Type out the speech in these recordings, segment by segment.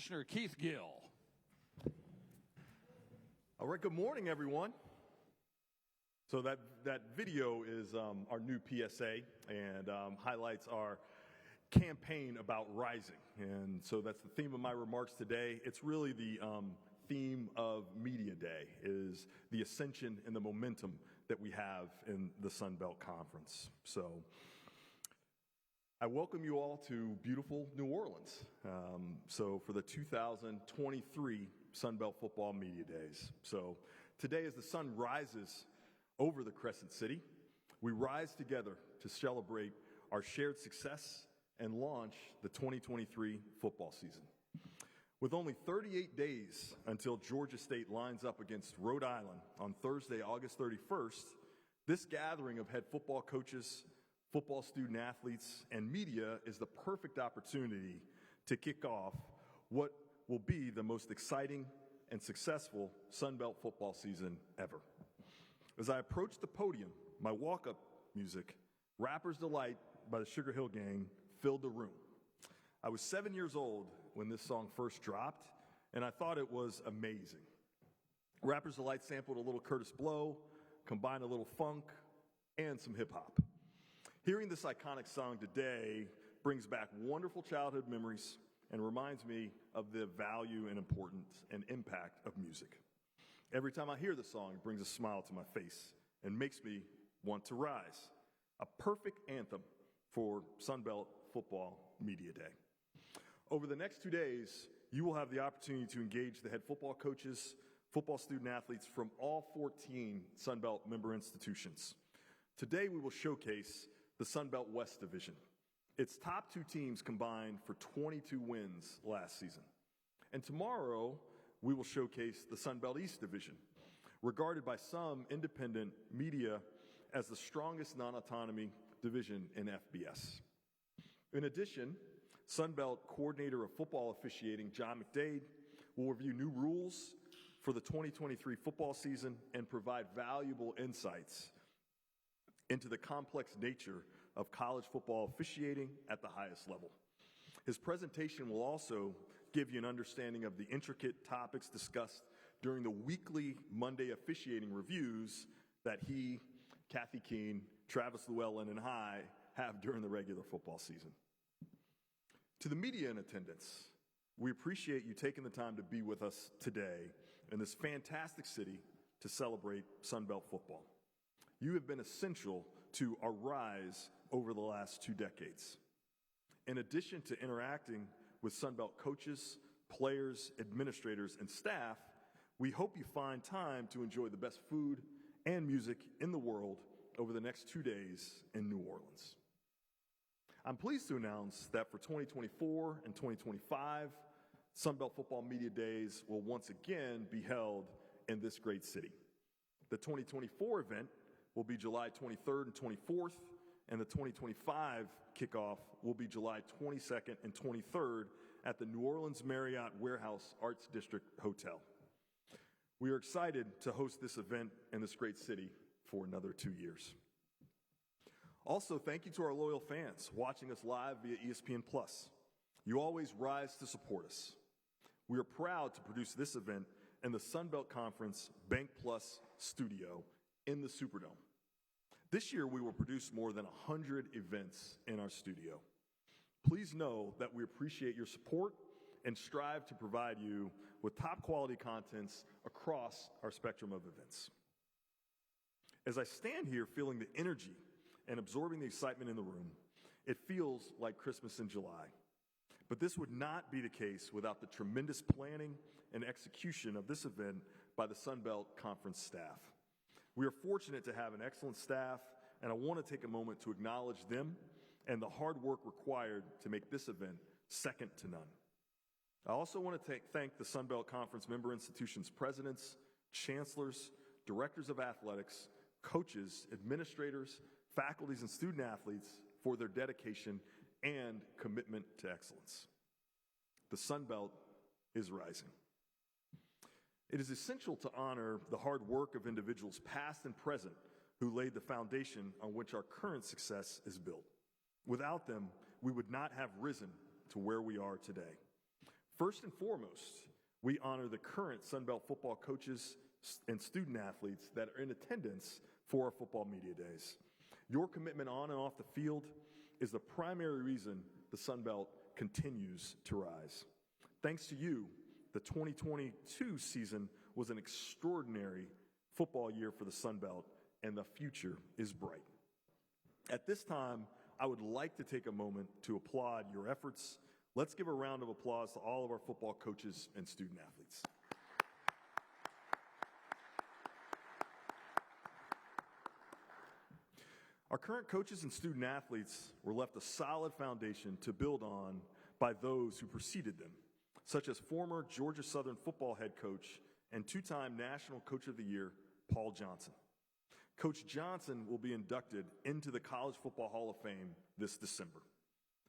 Commissioner Keith Gill. All right, good morning, everyone. So that video is our new PSA and highlights our campaign about rising. And so that's the theme of my remarks today. It's really the theme of Media Day, is the ascension and the momentum that we have in the Sun Belt Conference. So I welcome you all to beautiful New Orleans. So for the 2023 Sun Belt Football Media Days. So today, as the sun rises over the Crescent City, we rise together to celebrate our shared success and launch the 2023 football season. With only 38 days until Georgia State lines up against Rhode Island on Thursday, August 31st, this gathering of head football coaches, football student athletes, and media is the perfect opportunity to kick off what will be the most exciting and successful Sun Belt football season ever. As I approach the podium, my walk-up music, Rapper's Delight by the Sugar Hill Gang, filled the room. I was 7 years old when this song first dropped, and I thought it was amazing. Rapper's Delight sampled a little Curtis Blow, combined a little funk, and some hip-hop. Hearing this iconic song today brings back wonderful childhood memories and reminds me of the value and importance and impact of music. Every time I hear the song, it brings a smile to my face and makes me want to rise. A perfect anthem for Sun Belt Football Media Day. Over the next 2 days, you will have the opportunity to engage the head football coaches, football student athletes from all 14 Sun Belt member institutions. Today, we will showcase the Sun Belt West Division. Its top two teams combined for 22 wins last season. And tomorrow, we will showcase the Sun Belt East Division, regarded by some independent media as the strongest non-autonomy division in FBS. In addition, Sun Belt Coordinator of Football Officiating, John McDade, will review new rules for the 2023 football season and provide valuable insights into the complex nature of college football officiating at the highest level. His presentation will also give you an understanding of the intricate topics discussed during the weekly Monday officiating reviews that he, Kathy Keene, Travis Llewellyn, and I have during the regular football season. To the media in attendance, we appreciate you taking the time to be with us today in this fantastic city to celebrate Sun Belt football. You have been essential to our rise over the last 2 decades. In addition to interacting with Sun Belt coaches, players, administrators, and staff, we hope you find time to enjoy the best food and music in the world over the next 2 days in New Orleans. I'm pleased to announce that for 2024 and 2025, Sun Belt Football Media Days will once again be held in this great city. The 2024 event will be July 23rd and 24th, and the 2025 kickoff will be July 22nd and 23rd at the New Orleans Marriott Warehouse Arts District Hotel. We are excited to host this event in this great city for another 2 years. Also, thank you to our loyal fans watching us live via ESPN+. You always rise to support us. We are proud to produce this event in the Sun Belt Conference Bank Plus studio in the Superdome. This year, we will produce more than 100 events in our studio. Please know that we appreciate your support and strive to provide you with top quality contents across our spectrum of events. As I stand here feeling the energy and absorbing the excitement in the room, it feels like Christmas in July. But this would not be the case without the tremendous planning and execution of this event by the Sun Belt Conference staff. We are fortunate to have an excellent staff, and I want to take a moment to acknowledge them and the hard work required to make this event second to none. I also want to thank the Sun Belt Conference member institutions' presidents, chancellors, directors of athletics, coaches, administrators, faculties, and student athletes for their dedication and commitment to excellence. The Sun Belt is rising. It is essential to honor the hard work of individuals past and present who laid the foundation on which our current success is built. Without them, we would not have risen to where we are today. First and foremost, we honor the current Sun Belt football coaches and student athletes that are in attendance for our football media days. Your commitment on and off the field is the primary reason the Sun Belt continues to rise. Thanks to you, the 2022 season was an extraordinary football year for the Sun Belt, and the future is bright. At this time, I would like to take a moment to applaud your efforts. Let's give a round of applause to all of our football coaches and student athletes. Our current coaches and student athletes were left a solid foundation to build on by those who preceded them, such as former Georgia Southern football head coach and two-time National Coach of the Year, Paul Johnson. Coach Johnson will be inducted into the College Football Hall of Fame this December.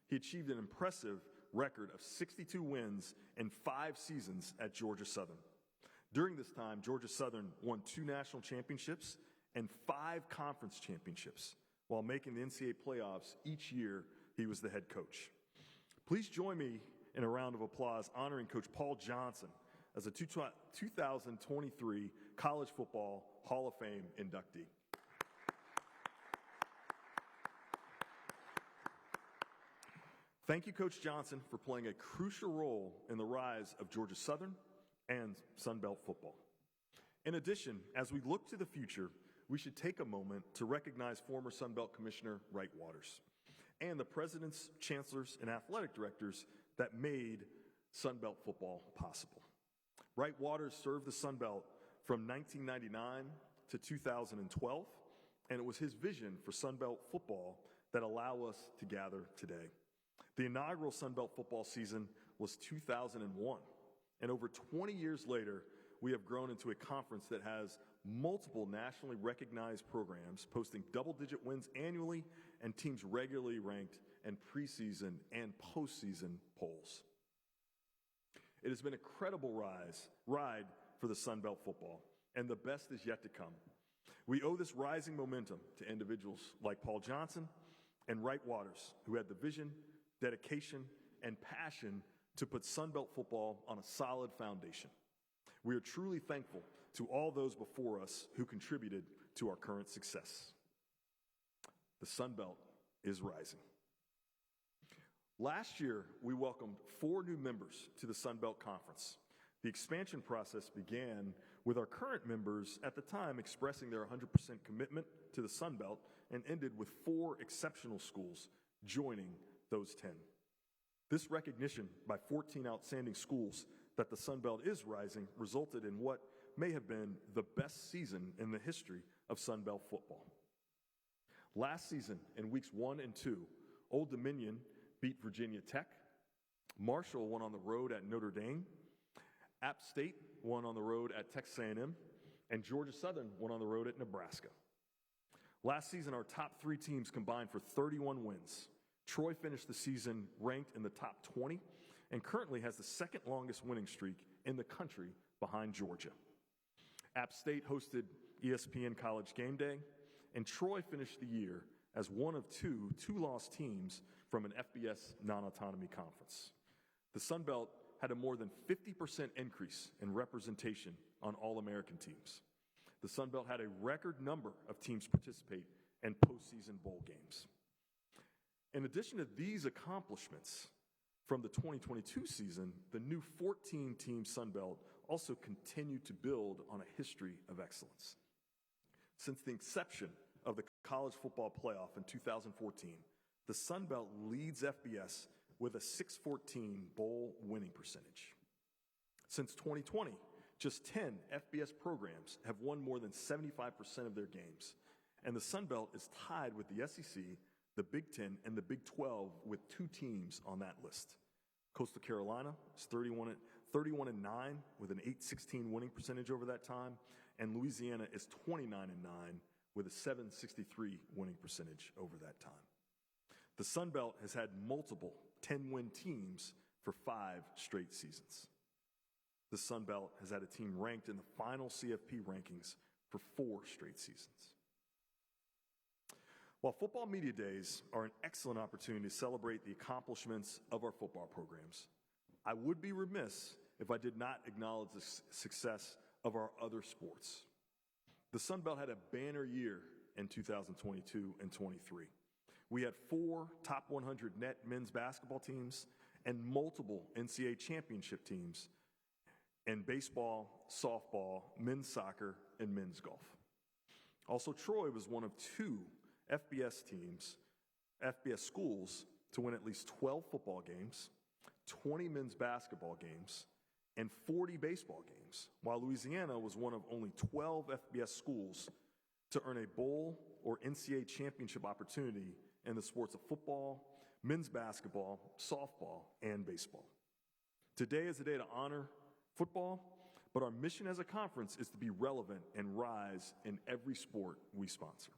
He achieved an impressive record of 62 wins in 5 seasons at Georgia Southern. During this time, Georgia Southern won 2 national championships and 5 conference championships, while making the NCAA playoffs each year he was the head coach. Please join me in a round of applause honoring Coach Paul Johnson as a 2023 College Football Hall of Fame inductee. Thank you, Coach Johnson, for playing a crucial role in the rise of Georgia Southern and Sun Belt football. In addition, as we look to the future, we should take a moment to recognize former Sun Belt Commissioner Wright Waters and the presidents, chancellors, and athletic directors that made Sun Belt football possible. Wright Waters served the Sun Belt from 1999 to 2012, and it was his vision for Sun Belt football that allow us to gather today. The inaugural Sun Belt football season was 2001, and over 20 years later, we have grown into a conference that has multiple nationally recognized programs, posting double-digit wins annually and teams regularly ranked in preseason and postseason polls. It has been a credible ride for the Sun Belt football, and the best is yet to come. We owe this rising momentum to individuals like Paul Johnson and Wright Waters, who had the vision, dedication, and passion to put Sun Belt football on a solid foundation. We are truly thankful to all those before us who contributed to our current success. The Sun Belt is rising. Last year, we welcomed 4 new members to the Sun Belt Conference. The expansion process began with our current members at the time expressing their 100% commitment to the Sun Belt and ended with 4 exceptional schools joining those 10. This recognition by 14 outstanding schools that the Sun Belt is rising resulted in what may have been the best season in the history of Sun Belt football. Last season, in weeks 1 and 2, Old Dominion beat Virginia Tech, Marshall won on the road at Notre Dame, App State won on the road at Texas A&M, and Georgia Southern won on the road at Nebraska. Last season, our top 3 teams combined for 31 wins. Troy finished the season ranked in the top 20 and currently has the second longest winning streak in the country behind Georgia. App State hosted ESPN College Game Day, and Troy finished the year as one of 2 two-loss teams from an FBS non-autonomy conference. The Sun Belt had a more than 50% increase in representation on All-American teams. The Sun Belt had a record number of teams participate in postseason bowl games. In addition to these accomplishments from the 2022 season, the new 14-team Sun Belt also continued to build on a history of excellence. Since the inception of the college football playoff in 2014, the Sun Belt leads FBS with a 614 bowl winning percentage. Since 2020, just 10 FBS programs have won more than 75% of their games, and the Sun Belt is tied with the SEC, the Big Ten, and the Big 12 with 2 teams on that list. Coastal Carolina is 31-9 with an 816 winning percentage over that time, and Louisiana is 29-9 with a 763 winning percentage over that time. The Sun Belt has had multiple 10-win teams for 5 straight seasons. The Sun Belt has had a team ranked in the final CFP rankings for 4 straight seasons. While football media days are an excellent opportunity to celebrate the accomplishments of our football programs, I would be remiss if I did not acknowledge the success of our other sports. The Sun Belt had a banner year in 2022 and 23. We had 4 top 100 net men's basketball teams and multiple NCAA championship teams in baseball, softball, men's soccer, and men's golf. Also, Troy was one of 2 FBS schools to win at least 12 football games, 20 men's basketball games, and 40 baseball games, while Louisiana was one of only 12 FBS schools to earn a bowl or NCAA championship opportunity in the sports of football, men's basketball, softball, and baseball. Today is a day to honor football, but our mission as a conference is to be relevant and rise in every sport we sponsor.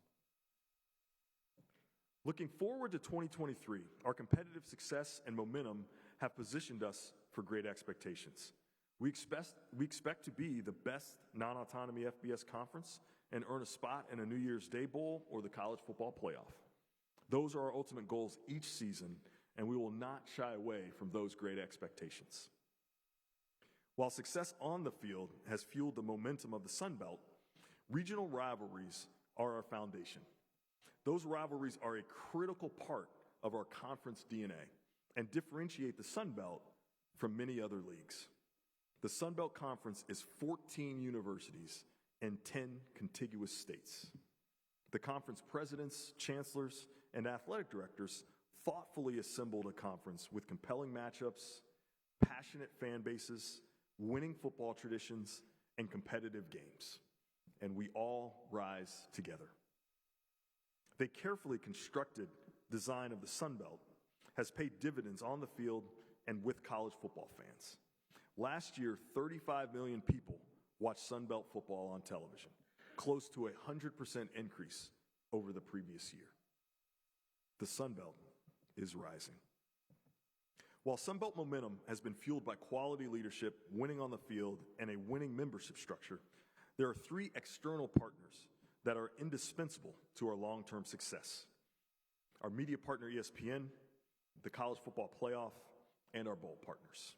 Looking forward to 2023, our competitive success and momentum have positioned us for great expectations. We expect to be the best non-autonomy FBS conference and earn a spot in a New Year's Day Bowl or the college football playoff. Those are our ultimate goals each season, and we will not shy away from those great expectations. While success on the field has fueled the momentum of the Sun Belt, regional rivalries are our foundation. Those rivalries are a critical part of our conference DNA and differentiate the Sun Belt from many other leagues. The Sun Belt Conference is 14 universities and 10 contiguous states. The conference presidents, chancellors, and athletic directors thoughtfully assembled a conference with compelling matchups, passionate fan bases, winning football traditions, and competitive games. And we all rise together. The carefully constructed design of the Sun Belt has paid dividends on the field and with college football fans. Last year, 35 million people watched Sun Belt football on television, close to a 100% increase over the previous year. The Sun Belt is rising. While Sun Belt momentum has been fueled by quality leadership, winning on the field, and a winning membership structure, there are 3 external partners that are indispensable to our long-term success. Our media partner ESPN, the college football playoff, and our bowl partners.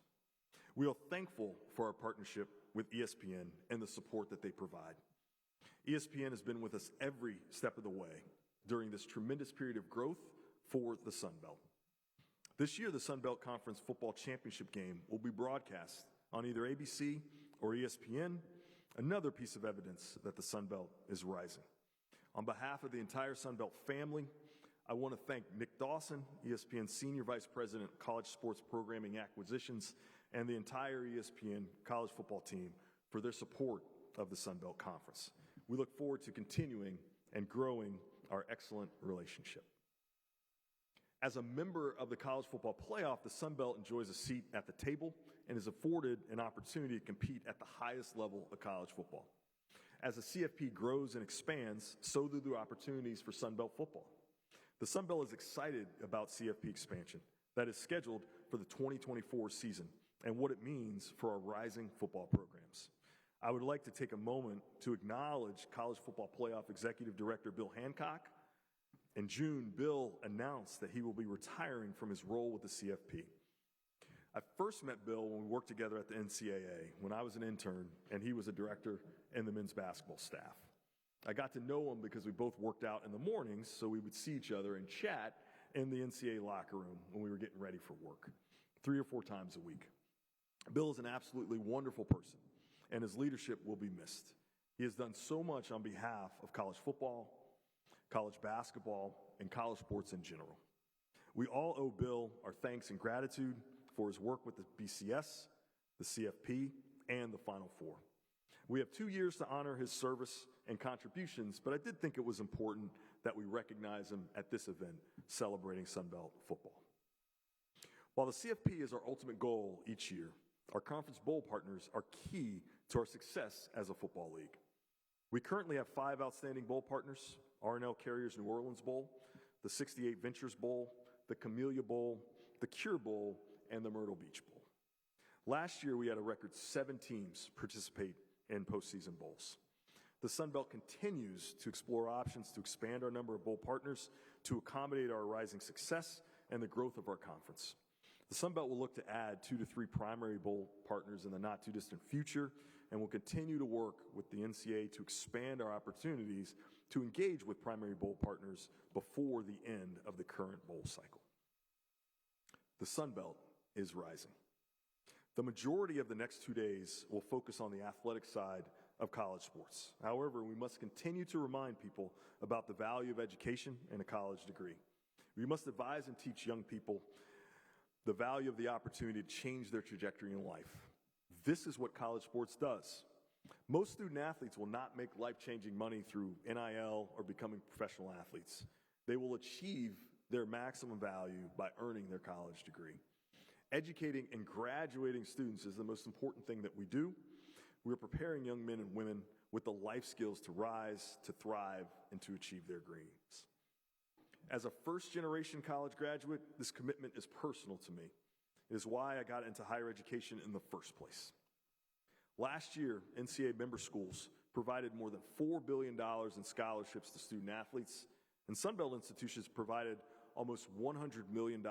We are thankful for our partnership with ESPN and the support that they provide. ESPN has been with us every step of the way during this tremendous period of growth for the Sun Belt. This year, the Sun Belt Conference Football Championship game will be broadcast on either ABC or ESPN, another piece of evidence that the Sun Belt is rising. On behalf of the entire Sun Belt family, I want to thank Nick Dawson, ESPN Senior Vice President, College Sports Programming Acquisitions, and the entire ESPN college football team for their support of the Sun Belt Conference. We look forward to continuing and growing our excellent relationship. As a member of the college football playoff, the Sun Belt enjoys a seat at the table and is afforded an opportunity to compete at the highest level of college football. As the CFP grows and expands, so do the opportunities for Sun Belt football. The Sun Belt is excited about CFP expansion that is scheduled for the 2024 season and what it means for our rising football programs. I would like to take a moment to acknowledge College Football Playoff Executive Director Bill Hancock. In June, Bill announced that he will be retiring from his role with the CFP. I first met Bill when we worked together at the NCAA when I was an intern and he was a director in the men's basketball staff. I got to know him because we both worked out in the mornings, so we would see each other and chat in the NCAA locker room when we were getting ready for work, 3 or 4 times a week. Bill is an absolutely wonderful person, and his leadership will be missed. He has done so much on behalf of college football, college basketball, and college sports in general. We all owe Bill our thanks and gratitude for his work with the BCS, the CFP, and the Final Four. We have 2 years to honor his service and contributions, but I did think it was important that we recognize him at this event celebrating Sun Belt football. While the CFP is our ultimate goal each year, our conference bowl partners are key to our success as a football league. We currently have 5 outstanding bowl partners: R&L Carriers New Orleans Bowl, the 68 Ventures Bowl, the Camellia Bowl, the Cure Bowl, and the Myrtle Beach Bowl. Last year, we had a record 7 teams participate in postseason bowls. The Sun Belt continues to explore options to expand our number of bowl partners to accommodate our rising success and the growth of our conference. The Sun Belt will look to add 2 to 3 primary bowl partners in the not-too-distant future, and will continue to work with the NCAA to expand our opportunities to engage with primary bowl partners before the end of the current bowl cycle. The Sun Belt is rising. The majority of the next 2 days will focus on the athletic side of college sports. However, we must continue to remind people about the value of education and a college degree. We must advise and teach young people the value of the opportunity to change their trajectory in life. This is what college sports does. Most student athletes will not make life-changing money through NIL or becoming professional athletes. They will achieve their maximum value by earning their college degree. Educating and graduating students is the most important thing that we do. We are preparing young men and women with the life skills to rise, to thrive, and to achieve their dreams. As a first-generation college graduate, this commitment is personal to me. It is why I got into higher education in the first place. Last year, NCAA member schools provided more than $4 billion in scholarships to student athletes, and Sun Belt institutions provided almost $100 million,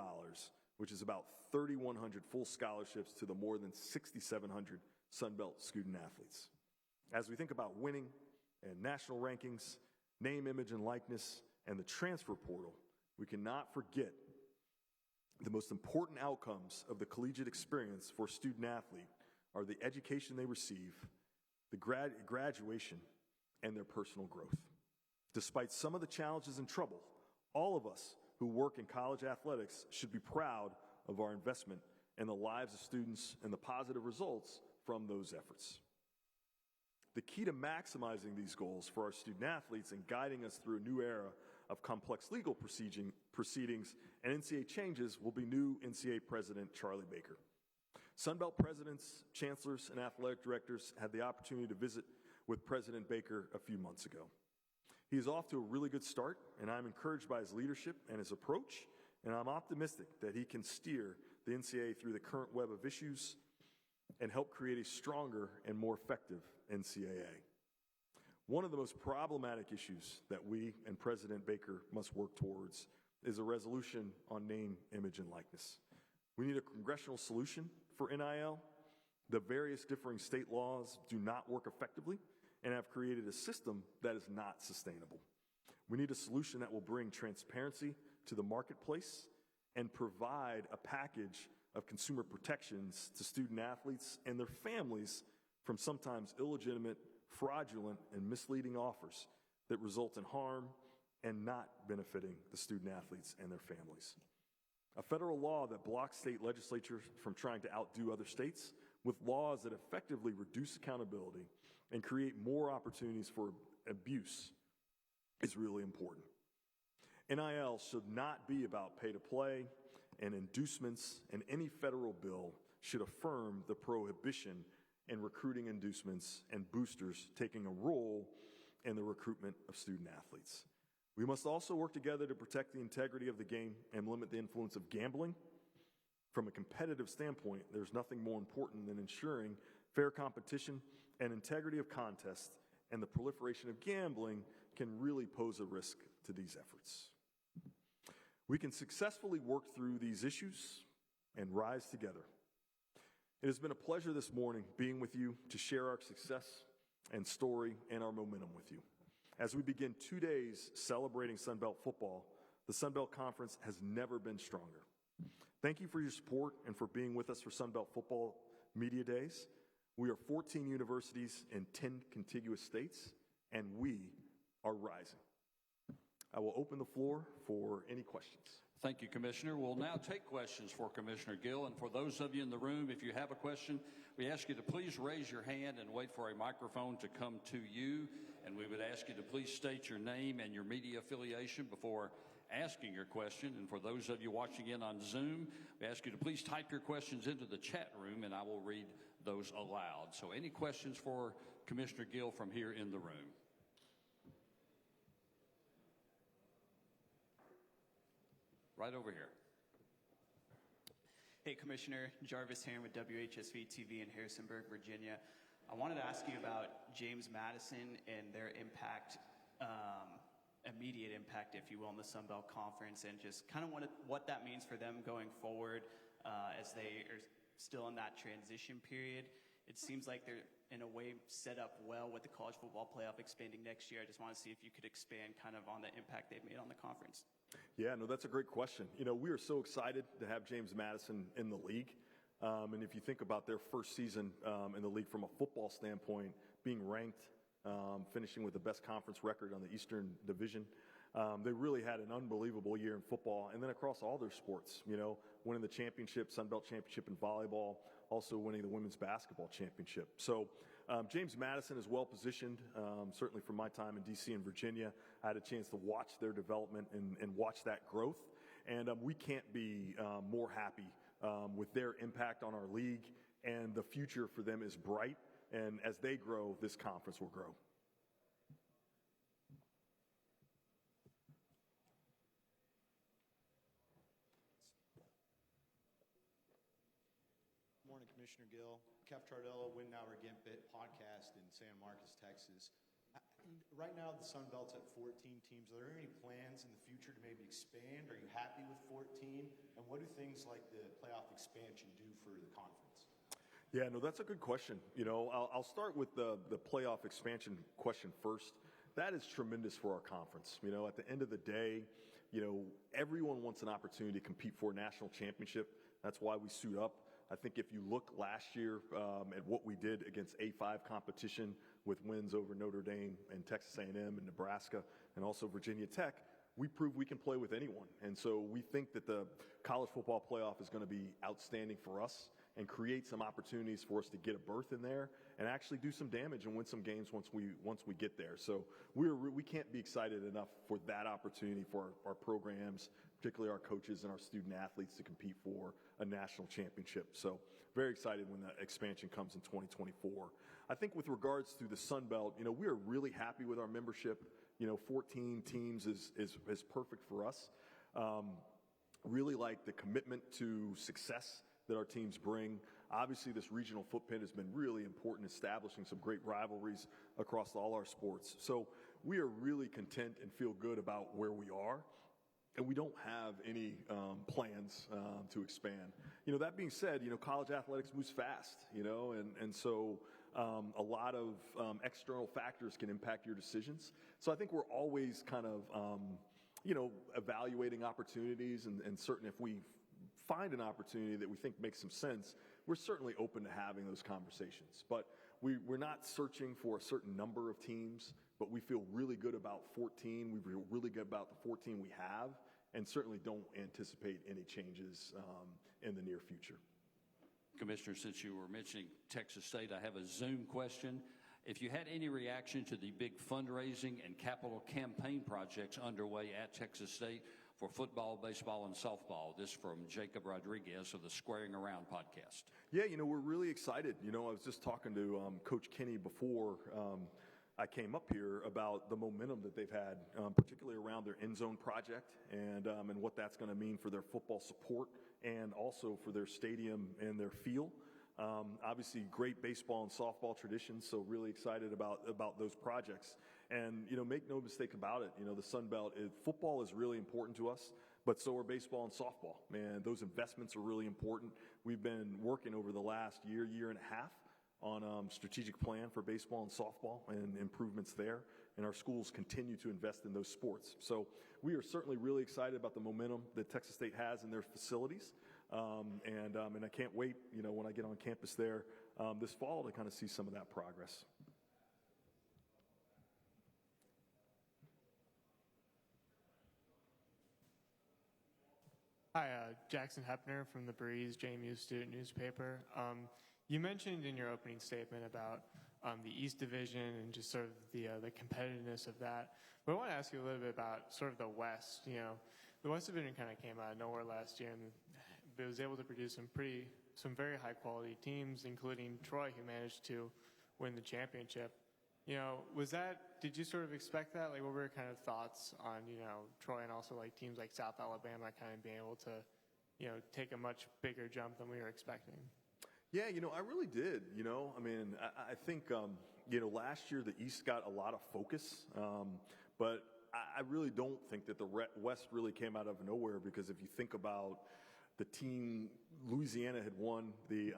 which is about 3,100 full scholarships to the more than 6,700 Sun Belt student athletes. As we think about winning and national rankings, name, image, and likeness, and the transfer portal, we cannot forget the most important outcomes of the collegiate experience for a student athlete are the education they receive, the graduation, and their personal growth. Despite some of the challenges and trouble, all of us who work in college athletics should be proud of our investment in the lives of students and the positive results from those efforts. The key to maximizing these goals for our student athletes and guiding us through a new era of complex legal proceedings and NCAA changes will be new NCAA President Charlie Baker. Sun Belt presidents, chancellors, and athletic directors had the opportunity to visit with President Baker a few months ago. He is off to a really good start, and I'm encouraged by his leadership and his approach, and I'm optimistic that he can steer the NCAA through the current web of issues and help create a stronger and more effective NCAA. One of the most problematic issues that we and President Baker must work towards is a resolution on name, image, and likeness. We need a congressional solution for NIL. The various differing state laws do not work effectively and have created a system that is not sustainable. We need a solution that will bring transparency to the marketplace and provide a package of consumer protections to student athletes and their families from sometimes illegitimate, fraudulent, and misleading offers that result in harm and not benefiting the student athletes and their families. A federal law that blocks state legislatures from trying to outdo other states with laws that effectively reduce accountability and create more opportunities for abuse is really important. NIL should not be about pay-to-play and inducements, and any federal bill should affirm the prohibition in recruiting inducements and boosters taking a role in the recruitment of student athletes. We must also work together to protect the integrity of the game and limit the influence of gambling. From a competitive standpoint, there's nothing more important than ensuring fair competition and integrity of contests, and the proliferation of gambling can really pose a risk to these efforts. We can successfully work through these issues and rise together. It has been a pleasure this morning being with you to share our success and story and our momentum with you. As we begin 2 days celebrating Sun Belt football, the Sun Belt Conference has never been stronger. Thank you for your support and for being with us for Sun Belt Football Media Days. We are 14 universities in 10 contiguous states, and we are rising. I will open the floor for any questions. Thank you, Commissioner. We'll now take questions for Commissioner Gill. And for those of you in the room, if you have a question, we ask you to please raise your hand and wait for a microphone to come to you. And we would ask you to please state your name and your media affiliation before asking your question. And for those of you watching in on Zoom, we ask you to please type your questions into the chat room, and I will read those aloud. So any questions for Commissioner Gill from here in the room? Right over here. Hey, Commissioner. Jarvis Heron with WHSV TV in Harrisonburg, Virginia. I wanted to ask you about James Madison and their impact, immediate impact, if you will, in the Sun Belt Conference, and just kind of what that means for them going forward. as they are still in that transition period. It seems like they're, in a way, set up well with the college football playoff expanding next year. I just want to see if you could expand kind of on the impact they've made on the conference. Yeah, no, that's a great question. You know, we are so excited to have James Madison in the league. And if you think about their first season in the league from a football standpoint, being ranked, finishing with the best conference record on the Eastern Division, they really had an unbelievable year in football, and then across all their sports, you know, winning the championship, Sun Belt Championship in volleyball, also winning the women's basketball championship. So James Madison is well positioned, certainly from my time in D.C. and Virginia. I had a chance to watch their development and watch that growth, and we can't be more happy with their impact on our league, and the future for them is bright, and as they grow, this conference will grow. Morning, Commissioner Gill. Kev Tardello, Windauer Gambit podcast in San Marcos, Texas. Right now, the Sun Belt's at 14 teams. Are there any plans in the future to maybe expand? Are you happy with 14? And what do things like the playoff expansion do for the conference? Yeah, no, that's a good question. You know, I'll start with the playoff expansion question first. That is tremendous for our conference. You know, at the end of the day, you know, everyone wants an opportunity to compete for a national championship. That's why we suit up. I think if you look last year at what we did against A5 competition with wins over Notre Dame and Texas A&M and Nebraska and also Virginia Tech, we proved we can play with anyone. And so we think that the college football playoff is going to be outstanding for us and create some opportunities for us to get a berth in there and actually do some damage and win some games once we get there. So we can't be excited enough for that opportunity for our programs, particularly our coaches and our student athletes, to compete for a national championship. So very excited when that expansion comes in 2024. I think with regards to the Sun Belt, you know, we are really happy with our membership. You know, 14 teams is perfect for us. Really like the commitment to success that our teams bring. Obviously, this regional footprint has been really important, establishing some great rivalries across all our sports. So we are really content and feel good about where we are, and we don't have any plans to expand. You know, that being said, you know, college athletics moves fast, you know, and so a lot of external factors can impact your decisions. So I think we're always kind of, you know, evaluating opportunities, and certain if we find an opportunity that we think makes some sense, we're certainly open to having those conversations. But we're not searching for a certain number of teams, but we feel really good about 14. We feel really good about the 14 we have, and certainly don't anticipate any changes in the near future. Commissioner, since you were mentioning Texas State, I have a Zoom question. If you had any reaction to the big fundraising and capital campaign projects underway at Texas State for football, baseball, and softball. This from Jacob Rodriguez of the Squaring Around podcast. Yeah, you know, we're really excited. You know, I was just talking to Coach Kenny before I came up here about the momentum that they've had, particularly around their end zone project and what that's going to mean for their football support and also for their stadium and their field. Obviously, great baseball and softball traditions, so really excited about those projects. And, you know, make no mistake about it, you know, the Sun Belt, football is really important to us, but so are baseball and softball. Man, those investments are really important. We've been working over the last year and a half on strategic plan for baseball and softball and improvements there, and our schools continue to invest in those sports. So we are certainly really excited about the momentum that Texas State has in their facilities, and I can't wait, you know, when I get on campus there this fall to kind of see some of that progress. Hi, Jackson Hepner from the Breeze JMU Student Newspaper. You mentioned in your opening statement about the East Division and just sort of the competitiveness of that. But I want to ask you a little bit about sort of the West. You know, the West Division kind of came out of nowhere last year, and it was able to produce some very high quality teams, including Troy, who managed to win the championship. You know, did you sort of expect that? Like, what were your kind of thoughts on, you know, Troy and also like teams like South Alabama kind of being able to, you know, take a much bigger jump than we were expecting? Yeah, you know, I really did. You know, I mean, I think, you know, last year the East got a lot of focus, but I really don't think that the West really came out of nowhere, because if you think about The team, Louisiana, had won the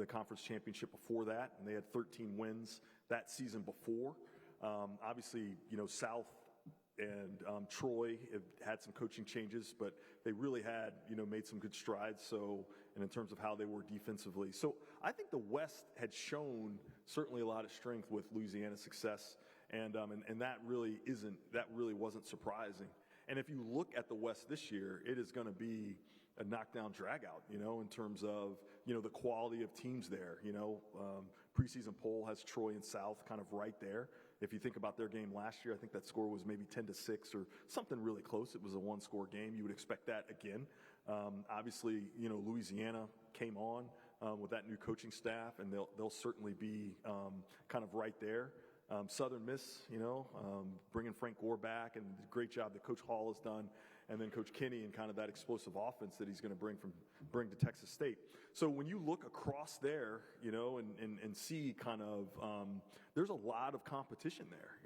conference championship before that, and they had 13 wins that season before. Obviously, South and Troy have had some coaching changes, but they really had, made some good strides. So, and in terms of how they were defensively. So I think the West had shown certainly a lot of strength with Louisiana's success. And that really wasn't surprising. And if you look at the West this year, it is going to be a knockdown dragout, in terms of, the quality of teams there. Preseason poll has Troy and South kind of right there. If you think about their game last year, I think that score was maybe 10-6 or something really close. It was a one-score game. You would expect that again. Obviously, Louisiana came on with that new coaching staff, and they'll certainly be kind of right there. Southern Miss, bringing Frank Gore back, and the great job that Coach Hall has done, and then Coach Kinney and kind of that explosive offense that he's going to bring to Texas State. So when you look across there, and see kind of there's a lot of competition there,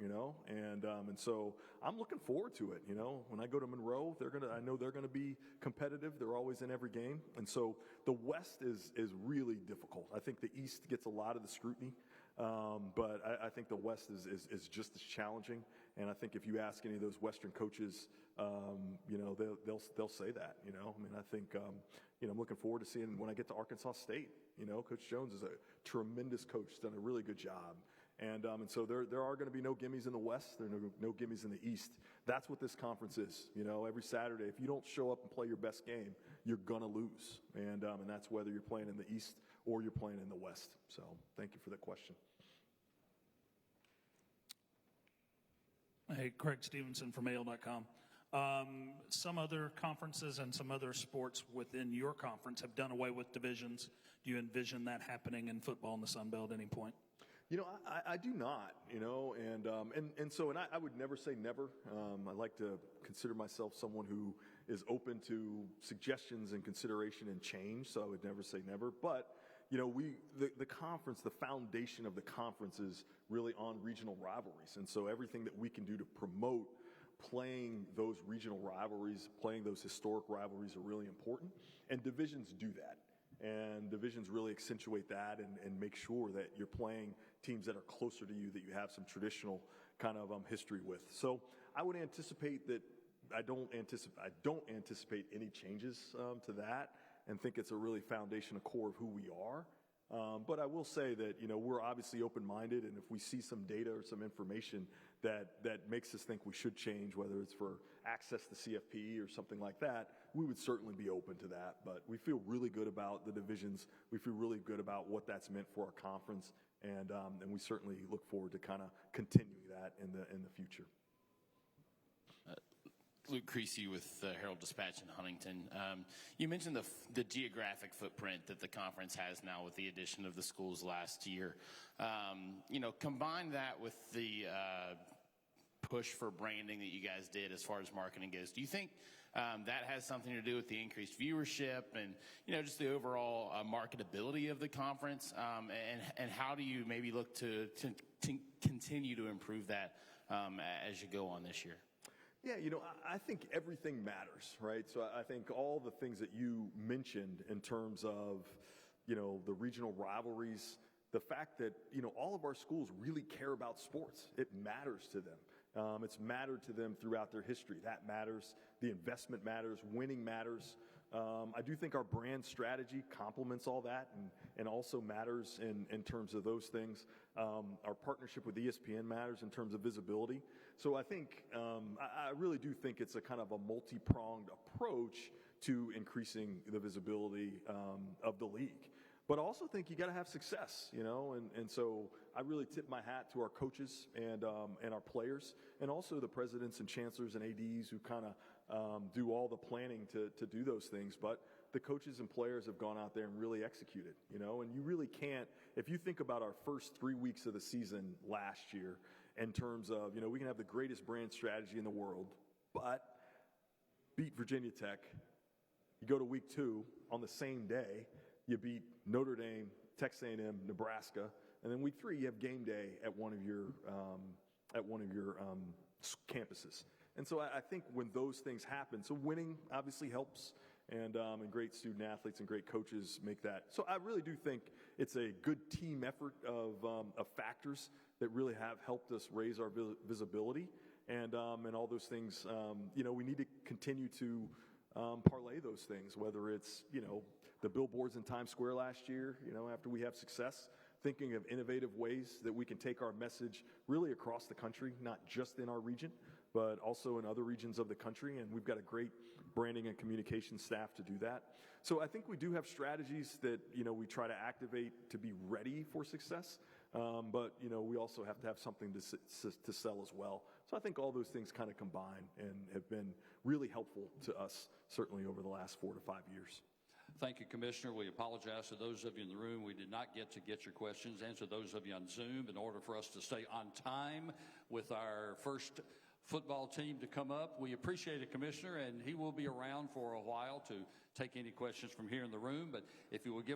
and so I'm looking forward to it. When I go to Monroe, I know they're gonna be competitive. They're always in every game, and so the West is really difficult. I think the East gets a lot of the scrutiny. But I think the West is just as challenging, and I think if you ask any of those Western coaches, they'll say that. I think I'm looking forward to seeing when I get to Arkansas State. Coach Jones is a tremendous coach, he's done a really good job, and so there are going to be no gimmies in the West, there are no gimmies in the East. That's what this conference is. Every Saturday, if you don't show up and play your best game, you're gonna lose, and that's whether you're playing in the East or you're playing in the West. So thank you for that question. Hey, Craig Stevenson from AL.com. Some other conferences and some other sports within your conference have done away with divisions. Do you envision that happening in football in the Sun Belt at any point? I do not, and I would never say never. I like to consider myself someone who is open to suggestions and consideration and change, so I would never say never. But, the conference, the foundation of the conference is really on regional rivalries. And so everything that we can do to promote playing those regional rivalries, playing those historic rivalries are really important. And divisions do that. And divisions really accentuate that and make sure that you're playing teams that are closer to you, that you have some traditional kind of history with. So I would anticipate that I don't anticipate any changes to that, and think it's a really foundational core of who we are. But I will say that, we're obviously open-minded, and if we see some data or some information that makes us think we should change, whether it's for access to CFP or something like that, we would certainly be open to that. But we feel really good about the divisions. We feel really good about what that's meant for our conference, and we certainly look forward to kind of continuing that in the future. Luke Creasy with the Herald-Dispatch in Huntington. You mentioned the geographic footprint that the conference has now with the addition of the schools last year. Combine that with the push for branding that you guys did as far as marketing goes. Do you think that has something to do with the increased viewership and, just the overall marketability of the conference? And how do you maybe look to continue to improve that as you go on this year? Yeah, I think everything matters, right? So I think all the things that you mentioned in terms of, the regional rivalries, the fact that, all of our schools really care about sports. It matters to them. It's mattered to them throughout their history. That matters. The investment matters. Winning matters. I do think our brand strategy complements all that and also matters in terms of those things. Our partnership with ESPN matters in terms of visibility. So I think, I really do think it's a kind of a multi-pronged approach to increasing the visibility of the league. But I also think you got to have success, and so I really tip my hat to our coaches and our players, and also the presidents and chancellors and ADs who kind of do all the planning to do those things. But the coaches and players have gone out there and really executed, and you really can't, if you think about our first 3 weeks of the season last year in terms of, we can have the greatest brand strategy in the world, but beat Virginia Tech. You go to week 2 on the same day, you beat Notre Dame, Texas A&M, Nebraska, and then week 3 you have game day at one of your campuses. And so I think when those things happen, so winning obviously helps, and great student athletes and great coaches make that. So I really do think it's a good team effort of factors that really have helped us raise our visibility, and all those things. We need to continue to parlay those things, whether it's, the billboards in Times Square last year, after we have success, thinking of innovative ways that we can take our message really across the country, not just in our region, but also in other regions of the country. And we've got a great branding and communication staff to do that. So I think we do have strategies that, we try to activate to be ready for success. But we also have to have something to sell as well. So I think all those things kind of combine and have been really helpful to us, certainly over the last 4 to 5 years. Thank you, Commissioner. We apologize to those of you in the room. We did not get to get your questions, and to those of you on Zoom, in order for us to stay on time with our first football team to come up. We appreciate it, Commissioner, and he will be around for a while to take any questions from here in the room. But if you will give